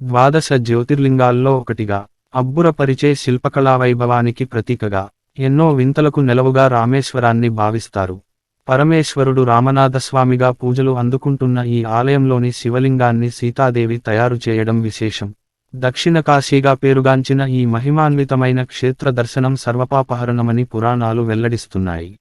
ద్వాదశ జ్యోతిర్లింగాల్లో ఒకటిగా, అబ్బురపరిచే శిల్పకళా వైభవానికి ప్రతీకగా, ఎన్నో వింతలకు నెలవుగా రామేశ్వరాన్ని భావిస్తారు. పరమేశ్వరుడు రామనాథస్వామిగా పూజలు అందుకుంటున్న ఈ ఆలయంలోని శివలింగాన్ని సీతాదేవి తయారు చేయడం విశేషం. దక్షిణ కాశీగా పేరుగాంచిన ఈ మహిమాన్వితమైన క్షేత్ర దర్శనం సర్వపాపహరణమని పురాణాలు వెల్లడిస్తున్నాయి.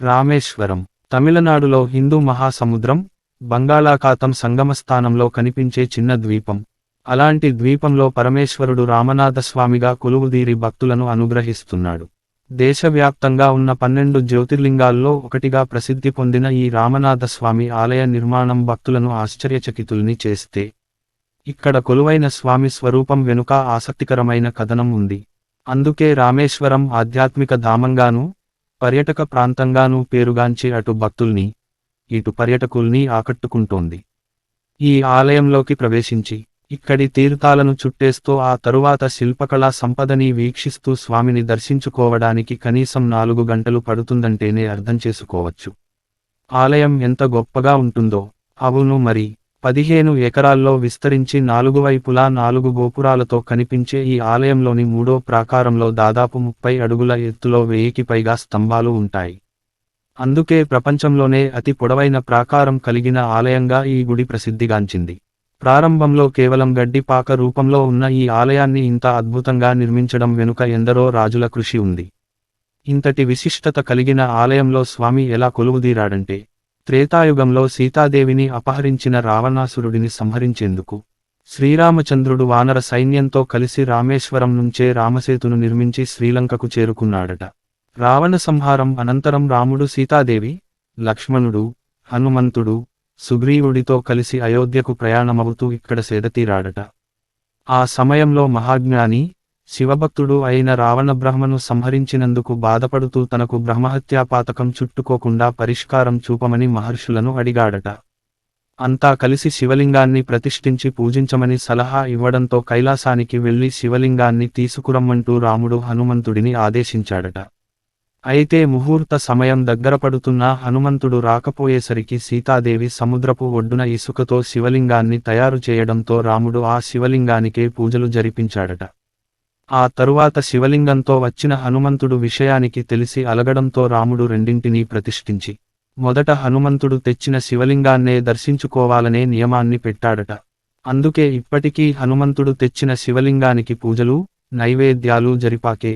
రామేశ్వరం తమిళనాడులో హిందూ మహాసముద్రం, బంగాళాఖాతం సంగమస్థానంలో కనిపించే చిన్న ద్వీపం. అలాంటి ద్వీపంలో పరమేశ్వరుడు రామనాథస్వామిగా కొలువుదీరి భక్తులను అనుగ్రహిస్తున్నాడు. దేశవ్యాప్తంగా ఉన్న 12 జ్యోతిర్లింగాల్లో ఒకటిగా ప్రసిద్ధి పొందిన ఈ రామనాథస్వామి ఆలయ నిర్మాణం భక్తులను ఆశ్చర్యచకితుల్ని చేస్తే, ఇక్కడ కొలువైన స్వామి స్వరూపం వెనుక ఆసక్తికరమైన కథనం ఉంది. అందుకే రామేశ్వరం ఆధ్యాత్మిక ధామంగానూ, పర్యటక ప్రాంతంగానూ పేరుగాంచి అటు భక్తుల్ని, ఇటు పర్యటకుల్ని ఆకట్టుకుంటోంది. ఈ ఆలయంలోకి ప్రవేశించి, ఇక్కడి తీర్థాలను చుట్టేస్తూ ఆ తరువాత శిల్పకళా సంపదని వీక్షిస్తూ స్వామిని దర్శించుకోవడానికి కనీసం 4 గంటలు పడుతుందంటేనే అర్థం చేసుకోవచ్చు. ఆలయం ఎంత గొప్పగా ఉంటుందో. అవును మరి, 15 ఎకరాల్లో విస్తరించి 4 వైపులా 4 గోపురాలతో కనిపించే ఈ ఆలయంలోని 3వ ప్రాకారంలో దాదాపు 30 అడుగుల ఎత్తులో 1000కి పైగా స్తంభాలు ఉంటాయి. అందుకే ప్రపంచంలోనే అతి పొడవైన ప్రాకారం కలిగిన ఆలయంగా ఈ గుడి ప్రసిద్ధిగాంచింది. ప్రారంభంలో కేవలం గడ్డి పాక రూపంలో ఉన్న ఈ ఆలయాన్ని ఇంత అద్భుతంగా నిర్మించడం వెనుక ఎందరో రాజుల కృషి ఉంది. ఇంతటి విశిష్టత కలిగిన ఆలయంలో స్వామి ఎలా కొలువుదీరాడంటే, త్రేతాయుగంలో సీతాదేవిని అపహరించిన రావణాసురుడిని సంహరించేందుకు శ్రీరామచంద్రుడు వానర సైన్యంతో కలిసి రామేశ్వరం నుంచే రామసేతును నిర్మించి శ్రీలంకకు చేరుకున్నాడట. రావణ సంహారం అనంతరం రాముడు సీతాదేవి, లక్ష్మణుడు, హనుమంతుడు, సుగ్రీవుడితో కలిసి అయోధ్యకు ప్రయాణమవుతూ ఇక్కడ సేదతీరాడట. ఆ సమయంలో మహాజ్ఞాని, శివభక్తుడు అయిన రావణబ్రహ్మను సంహరించినందుకు బాధపడుతూ తనకు బ్రహ్మహత్యాపాతకం చుట్టుకోకుండా పరిష్కారం చూపమని మహర్షులను అడిగాడట. అంతా కలిసి శివలింగాన్ని ప్రతిష్ఠించి పూజించమని సలహా ఇవ్వడంతో కైలాసానికి వెళ్లి శివలింగాన్ని తీసుకురమ్మంటూ రాముడు హనుమంతుడిని ఆదేశించాడట. అయితే ముహూర్త సమయం దగ్గరపడుతున్నా హనుమంతుడు రాకపోయేసరికి సీతాదేవి సముద్రపు ఒడ్డున ఇసుకతో శివలింగాన్ని తయారు చేయడంతో రాముడు ఆ శివలింగానికే పూజలు జరిపించాడట. ఆ తరువాత శివలింగంతో వచ్చిన హనుమంతుడు విషయానికి తెలిసి అలగడంతో రాముడు రెండింటినీ ప్రతిష్ఠించి, మొదట హనుమంతుడు తెచ్చిన శివలింగాన్నే దర్శించుకోవాలనే నియమాన్ని పెట్టాడట. అందుకే ఇప్పటికీ హనుమంతుడు తెచ్చిన శివలింగానికి పూజలు, నైవేద్యాలు జరిపాకే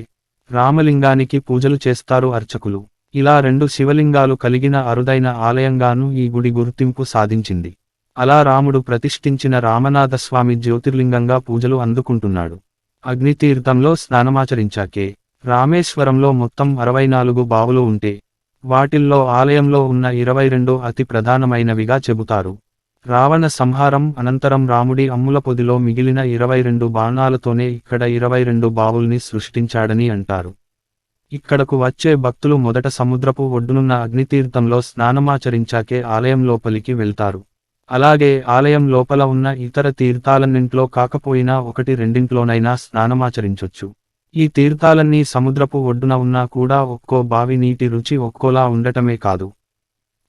రామలింగానికి పూజలు చేస్తారు అర్చకులు. ఇలా 2 శివలింగాలు కలిగిన అరుదైన ఆలయంగానూ ఈ గుడి గుర్తింపు సాధించింది. అలా రాముడు ప్రతిష్ఠించిన రామనాథస్వామి జ్యోతిర్లింగంగా పూజలు అందుకుంటున్నాడు. అగ్నితీర్థంలో స్నానమాచరించాకే రామేశ్వరంలో మొత్తం 64 బావులు ఉంటే, వాటిల్లో ఆలయంలో ఉన్న 22 అతి ప్రధానమైనవిగా చెబుతారు. రావణ సంహారం అనంతరం రాముడి అమ్ముల పొదిలో మిగిలిన 22 బాణాలతోనే ఇక్కడ 22 బావుల్ని సృష్టించాడని అంటారు. ఇక్కడకు వచ్చే భక్తులు మొదట సముద్రపు ఒడ్డునున్న అగ్నితీర్థంలో స్నానమాచరించాకే ఆలయం లోపలికి వెళ్తారు. అలాగే ఆలయం లోపల ఉన్న ఇతర తీర్థాలన్నింట్లో కాకపోయినా 1-2 స్నానమాచరించొచ్చు. ఈ తీర్థాలన్నీ సముద్రపు ఒడ్డున ఉన్నా కూడా ఒక్కో బావి నీటి రుచి ఒక్కోలా ఉండటమే కాదు,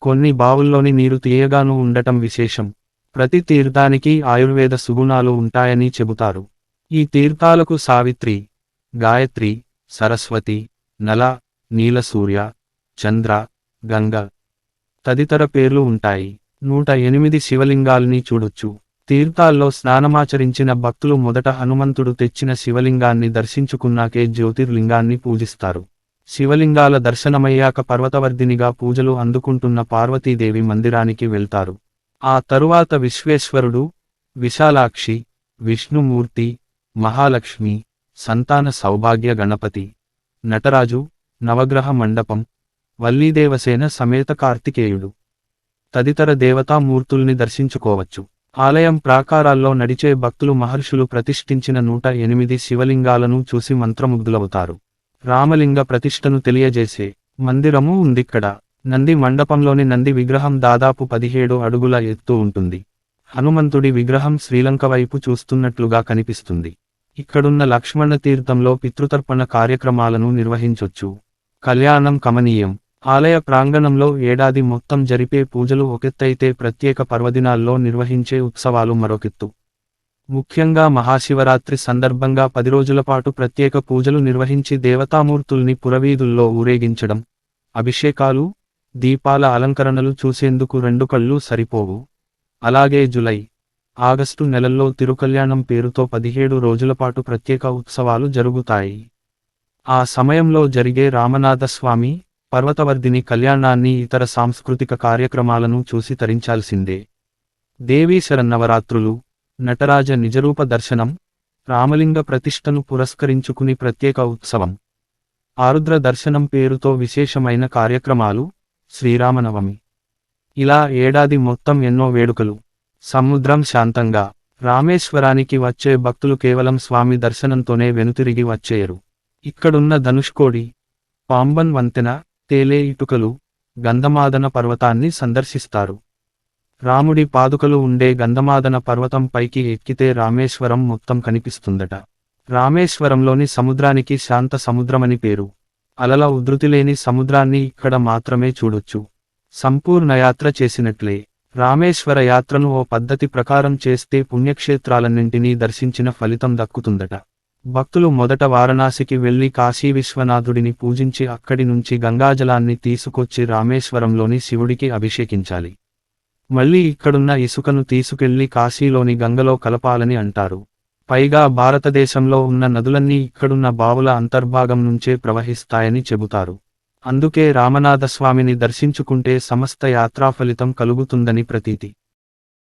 కొన్ని బావుల్లోని నీరు తీయగాను ఉండటం విశేషం. ప్రతి తీర్థానికి ఆయుర్వేద సుగుణాలు ఉంటాయని చెబుతారు. ఈ తీర్థాలకు సావిత్రి, గాయత్రి, సరస్వతి, నల, నీలసూర్య, చంద్ర, గంగ తదితర పేర్లు ఉంటాయి. 108 శివలింగాల్ని చూడొచ్చు. తీర్థాల్లో స్నానమాచరించిన భక్తులు మొదట హనుమంతుడు తెచ్చిన శివలింగాన్ని దర్శించుకున్నాకే జ్యోతిర్లింగాన్ని పూజిస్తారు. శివలింగాల దర్శనమయ్యాక పర్వతవర్ధినిగా పూజలు అందుకుంటున్న పార్వతీదేవి మందిరానికి వెళ్తారు. ఆ తరువాత విశ్వేశ్వరుడు, విశాలాక్షి, విష్ణుమూర్తి, మహాలక్ష్మి, సంతాన సౌభాగ్య గణపతి, నటరాజు, నవగ్రహ మండపం, వల్లీదేవసేన సమేత కార్తికేయుడు తదితర దేవతామూర్తుల్ని దర్శించుకోవచ్చు. ఆలయం ప్రాకారాల్లో నడిచే భక్తులు మహర్షులు ప్రతిష్ఠించిన 108 శివలింగాలను చూసి మంత్రముగ్ధులవుతారు. రామలింగ ప్రతిష్టను తెలియజేసే మందిరము ఉందిక్కడ. నంది మండపంలోని నంది విగ్రహం దాదాపు 17 అడుగుల ఎత్తు ఉంటుంది. హనుమంతుడి విగ్రహం శ్రీలంక వైపు చూస్తున్నట్లుగా కనిపిస్తుంది. ఇక్కడున్న లక్ష్మణ తీర్థంలో పితృతర్పణ కార్యక్రమాలను నిర్వహించొచ్చు. కళ్యాణం కమనీయం. ఆలయ ప్రాంగణంలో ఏడాది మొత్తం జరిపే పూజలు ఒకెత్తైతే ప్రత్యేక పర్వదినాల్లో నిర్వహించే ఉత్సవాలు మరొకెత్తు. ముఖ్యంగా మహాశివరాత్రి సందర్భంగా 10 రోజుల పాటు ప్రత్యేక పూజలు నిర్వహించి దేవతామూర్తుల్ని పురవీధుల్లో ఊరేగించడం, అభిషేకాలు, దీపాల అలంకరణలు చూసేందుకు 2 కళ్ళు సరిపోవు. అలాగే జూలై, ఆగస్టు నెలల్లో తిరుకల్యాణం పేరుతో 17 రోజుల పాటు ప్రత్యేక ఉత్సవాలు జరుగుతాయి. ఆ సమయంలో జరిగే రామనాథస్వామి, పర్వతవర్ధిని కళ్యాణాన్ని ఇతర సాంస్కృతిక కార్యక్రమాలను చూసి తరించాల్సిందే. దేవీ శరన్నవరాత్రులు, నటరాజ నిజరూప దర్శనం, రామలింగ ప్రతిష్టను పురస్కరించుకుని ప్రత్యేక ఉత్సవం, ఆరుద్ర దర్శనం పేరుతో విశేషమైన కార్యక్రమాలు, శ్రీరామనవమి. ఇలా ఏడాది మొత్తం ఎన్నో వేడుకలు. సముద్రం శాంతంగా. రామేశ్వరానికి వచ్చే భక్తులు కేవలం స్వామి దర్శనంతోనే వెనుతిరిగి వచ్చేయరు. ఇక్కడున్న ధనుష్కోడి, పాంబన్ వంతెన, తేలే ఇటుకలు, గంధమాదన పర్వతాన్ని సందర్శిస్తారు. రాముడి పాదుకలు ఉండే గంధమాదన పర్వతం పైకి ఎక్కితే రామేశ్వరం మొత్తం కనిపిస్తుందట. రామేశ్వరంలోని సముద్రానికి శాంత సముద్రమని పేరు. అలల ఉధృతిలేని సముద్రాన్ని ఇక్కడ మాత్రమే చూడొచ్చు. సంపూర్ణయాత్ర చేసినట్లే. రామేశ్వర యాత్రను ఓ పద్ధతి ప్రకారం చేస్తే పుణ్యక్షేత్రాలన్నింటినీ దర్శించిన ఫలితం దక్కుతుందట. భక్తులు మొదట వారణాసికి వెళ్లి కాశీ విశ్వనాథుడిని పూజించి అక్కడి నుంచి గంగాజలాన్ని తీసుకొచ్చి రామేశ్వరంలోని శివుడికి అభిషేకించాలి. మళ్ళీ ఇక్కడున్న ఇసుకను తీసుకెళ్లి కాశీలోని గంగలో కలపాలని అంటారు. పైగా భారతదేశంలో ఉన్న నదులన్నీ ఇక్కడున్న బావుల అంతర్భాగం నుంచే ప్రవహిస్తాయని చెబుతారు. అందుకే రామనాథస్వామిని దర్శించుకుంటే సమస్త యాత్రాఫలితం కలుగుతుందని ప్రతీతి.